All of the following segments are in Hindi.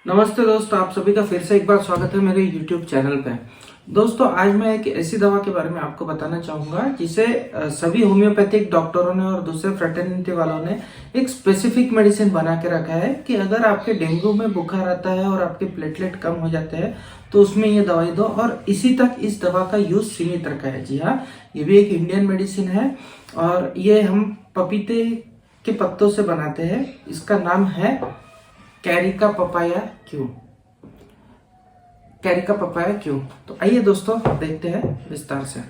नमस्ते दोस्तों, आप सभी का फिर से एक बार स्वागत है मेरे YouTube चैनल पे। दोस्तों, आज मैं एक ऐसी दवा के बारे में आपको बताना चाहूंगा जिसे सभी होम्योपैथिक डॉक्टरों ने और दूसरे फ्रेटर्निटी वालों ने एक स्पेसिफिक मेडिसिन बना के रखा है कि अगर आपके डेंगू में बुखार आता है और आपके प्लेटलेट कम हो जाते हैं तो उसमें ये दवाई दो, और इसी तक इस दवा का यूज सीमित रखा है। जी हाँ, ये भी एक इंडियन मेडिसिन है और ये हम पपीते के पत्तों से बनाते हैं। इसका नाम है कैरिका पपाया क्यों। कैरिका पपाया क्यों, तो आइए दोस्तों देखते हैं विस्तार से।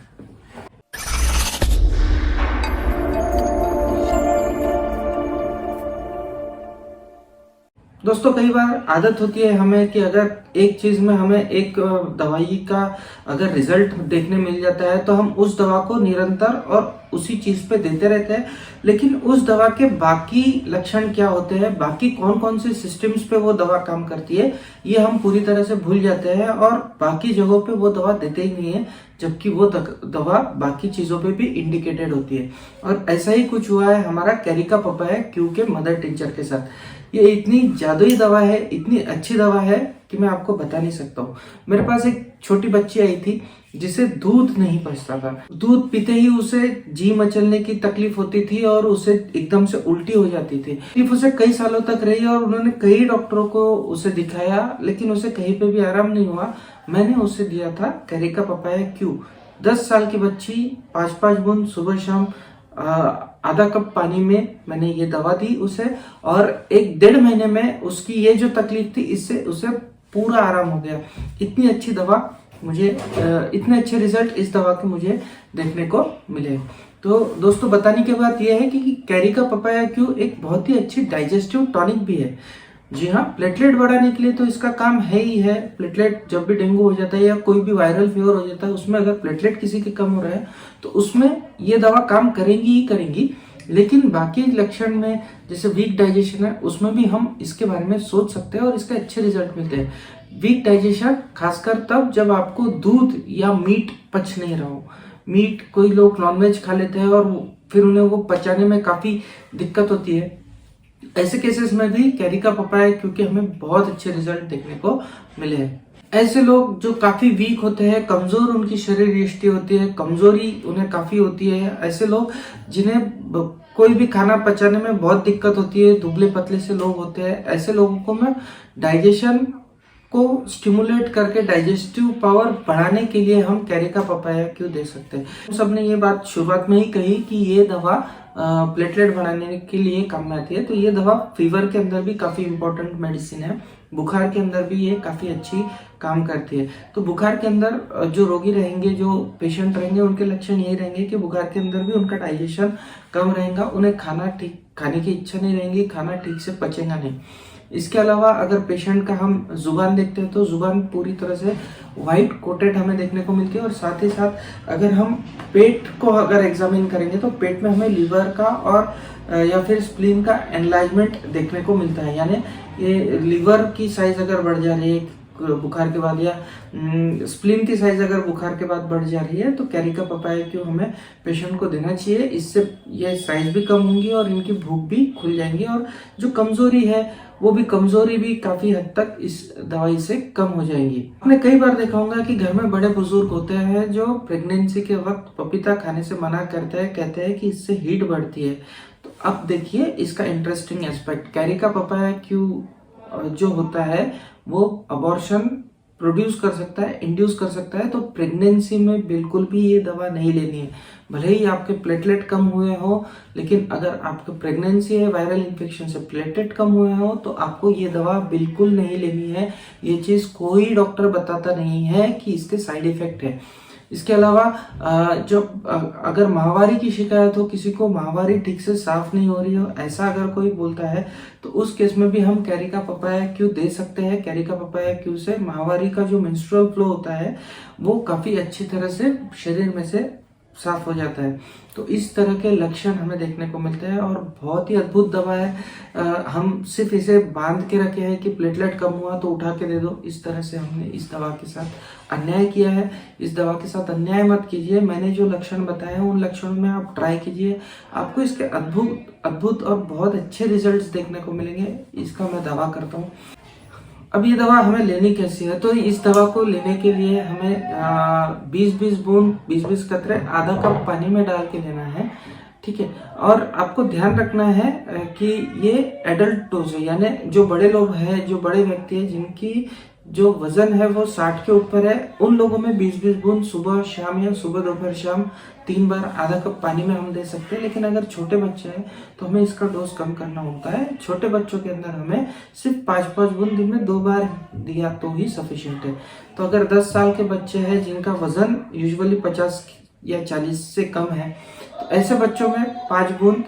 दोस्तों, कई बार आदत होती है हमें कि अगर एक चीज में हमें एक दवाई का अगर रिजल्ट देखने मिल जाता है तो हम उस दवा को निरंतर और उसी चीज पे देते रहते हैं, लेकिन उस दवा के बाकी लक्षण क्या होते हैं, बाकी कौन कौन से सिस्टम्स पे वो दवा काम करती है, ये हम पूरी तरह से भूल जाते हैं और बाकी जगहों पे वो दवा देते ही नहीं है, जबकि वो दवा बाकी चीजों पे भी इंडिकेटेड होती है। और ऐसा ही कुछ हुआ है हमारा कैरिका पपाया क्यू के मदर टिंचर के साथ। ये इतनी जादुई दवा है, इतनी अच्छी दवा है कि मैं आपको बता नहीं सकता हूँ। मेरे पास एक छोटी बच्ची आई थी जिसे दूध नहीं पचता था। दूध पीते ही उसे जी मचलने की तकलीफ होती थी और उसे एकदम से उल्टी हो जाती थी। तकलीफ उसे कई सालों तक रही और उन्होंने कई डॉक्टरों को उसे दिखाया, लेकिन उसे कहीं पे भी आराम नहीं हुआ। मैंने उसे दिया था कैरिका पपाया क्यू। 10 साल की बच्ची 5-5 बूंद सुबह शाम आधा कप पानी में मैंने ये दवा दी उसे, और 1-1.5 महीने में उसकी ये जो तकलीफ थी इससे उसे पूरा आराम हो गया। इतनी अच्छी दवा मुझे, इतने अच्छे रिजल्ट इस दवा के मुझे देखने को मिले। तो दोस्तों, बताने की बात यह है कि कैरिका पपाया क्यू एक बहुत ही अच्छी डाइजेस्टिव टॉनिक भी है। जी हाँ, प्लेटलेट बढ़ाने के लिए तो इसका काम है ही है। प्लेटलेट जब भी डेंगू हो जाता है या कोई भी वायरल फीवर हो जाता है, उसमें अगर प्लेटलेट किसी के कम हो रहा है तो उसमें ये दवा काम करेंगी ही करेंगी। लेकिन बाकी लक्षण में जैसे वीक डाइजेशन है, उसमें भी हम इसके बारे में सोच सकते हैं और इसके अच्छे रिजल्ट मिलते हैं। वीक डाइजेशन खासकर तब जब आपको दूध या मीट पच नहीं रहा हो। मीट, कोई लोग नॉनवेज खा लेते हैं और फिर उन्हें वो पचाने में काफी दिक्कत होती है। ऐसे केसेस में भी कैरिका पपाया क्योंकि हमें बहुत अच्छे रिजल्ट देखने को मिले हैं। ऐसे लोग जो काफी वीक होते हैं, कमजोर उनकी शरीर यष्टि होती है, कमजोरी उन्हें काफी होती है, ऐसे लोग जिन्हें कोई भी खाना पचाने में बहुत दिक्कत होती है, दुबले पतले से लोग होते हैं, ऐसे लोगों को मैं डाइजेशन को स्टिमुलेट करके डाइजेस्टिव पावर बढ़ाने के लिए हम कैरिका पपाया क्यों दे सकते हैं। हम सब ने ये बात शुरुआत में ही कही कि ये दवा प्लेटलेट बढ़ाने के लिए काम में आती है। तो ये दवा फीवर के अंदर भी काफी इंपॉर्टेंट मेडिसिन है, बुखार के अंदर भी ये काफी अच्छी काम करती है। तो बुखार के अंदर जो रोगी रहेंगे, जो पेशेंट रहेंगे, उनके लक्षण यही रहेंगे कि बुखार के अंदर भी उनका डाइजेशन कम रहेगा, उन्हें खाने की इच्छा नहीं रहेगी, खाना ठीक से पचेगा नहीं। इसके अलावा अगर पेशेंट का हम जुबान देखते हैं तो जुबान पूरी तरह से व्हाइट कोटेड हमें देखने को मिलती है, और साथ ही साथ अगर हम पेट को अगर एग्जामिन करेंगे तो पेट में हमें लीवर का और या फिर स्प्लीन का एनलार्जमेंट देखने को मिलता है। यानी ये लीवर की साइज अगर बढ़ जा रही है बुखार के बाद, या स्प्लीन की साइज अगर बुखार के बाद बढ़ जा रही है, तो कैरिका पपाया क्यों हमें पेशेंट को देना चाहिए। इससे ये साइज भी कम होंगी और इनकी भूख भी खुल जाएंगी, और जो कमजोरी है कमजोरी भी काफी हद तक इस दवाई से कम हो जाएंगी। आपने कई बार देखा होगा कि घर में बड़े बुजुर्ग होते हैं जो प्रेगनेंसी के वक्त पपीता खाने से मना करते हैं, कहते हैं कि इससे हीट बढ़ती है। तो अब देखिए इसका इंटरेस्टिंग एस्पेक्ट, कैरिका पपाया क्यों जो होता है वो अबॉर्शन प्रोड्यूस कर सकता है, इंड्यूस कर सकता है। तो प्रेगनेंसी में बिल्कुल भी ये दवा नहीं लेनी है। भले ही आपके प्लेटलेट कम हुए हो, लेकिन अगर आपको प्रेगनेंसी है, वायरल इन्फेक्शन से प्लेटलेट कम हुए हो, तो आपको ये दवा बिल्कुल नहीं लेनी है। ये चीज कोई डॉक्टर बताता नहीं है कि इसके साइड इफेक्ट है। इसके अलावा अगर माहवारी की शिकायत हो, किसी को माहवारी ठीक से साफ नहीं हो रही हो, ऐसा अगर कोई बोलता है तो उस केस में भी हम कैरिका पपाया क्यू दे सकते हैं। कैरिका पपाया क्यू से माहवारी का जो मेंस्ट्रुअल फ्लो होता है वो काफी अच्छी तरह से शरीर में से साफ हो जाता है। तो इस तरह के लक्षण हमें देखने को मिलते हैं और बहुत ही अद्भुत दवा है। हम सिर्फ इसे बांध के रखे हैं कि प्लेटलेट कम हुआ तो उठा के दे दो, इस तरह से हमने इस दवा के साथ अन्याय किया है। इस दवा के साथ अन्याय मत कीजिए। मैंने जो लक्षण बताए हैं उन लक्षणों में आप ट्राई कीजिए, आपको इसके अद्भुत और बहुत अच्छे रिजल्ट्स देखने को मिलेंगे, इसका मैं दावा करता हूँ। अब ये दवा हमें लेनी कैसी है, तो इस दवा को लेने के लिए हमें 20-20 बूंद 20-20 कतरे आधा कप पानी में डाल के लेना है, ठीक है। और आपको ध्यान रखना है कि ये एडल्ट डोज है, यानी जो बड़े लोग हैं, जो बड़े व्यक्ति हैं जिनकी जो वजन है वो 60 के ऊपर है, उन लोगों में 20-20 बूंद सुबह शाम या सुबह दोपहर शाम 3 बार आधा कप पानी में हम दे सकते हैं। लेकिन अगर छोटे बच्चे हैं तो हमें इसका डोज कम करना होता है। छोटे बच्चों के अंदर हमें सिर्फ 5-5 बूंद दिन में 2 बार दिया तो ही सफिशिएंट है। तो अगर 10 साल के बच्चे हैं जिनका वजन यूजुअली 50 या 40 से कम है, तो ऐसे बच्चों में 5 बूंद,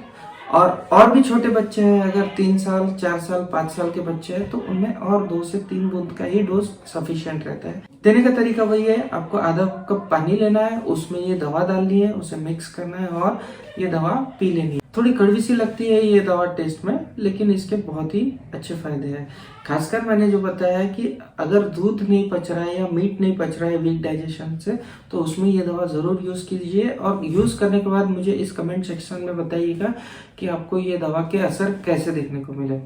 और भी छोटे बच्चे हैं अगर 3 साल 4 साल 5 साल के बच्चे हैं तो उनमें और 2 से 3 बूंद का ही डोज सफिशिएंट रहता है। देने का तरीका वही है, आपको आधा कप पानी लेना है, उसमें ये दवा डालनी है, उसे मिक्स करना है और ये दवा पी लेनी है। थोड़ी कड़वी सी लगती है ये दवा टेस्ट में, लेकिन इसके बहुत ही अच्छे फायदे हैं। खासकर मैंने जो बताया है कि अगर दूध नहीं पच रहा है या मीट नहीं पच रहा है वीक डाइजेशन से, तो उसमें ये दवा जरूर यूज कीजिए। और यूज करने के बाद मुझे इस कमेंट सेक्शन में बताइएगा कि आपको ये दवा के असर कैसे देखने को मिले।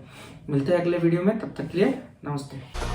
मिलते हैं अगले वीडियो में, तब तक के लिए नमस्ते।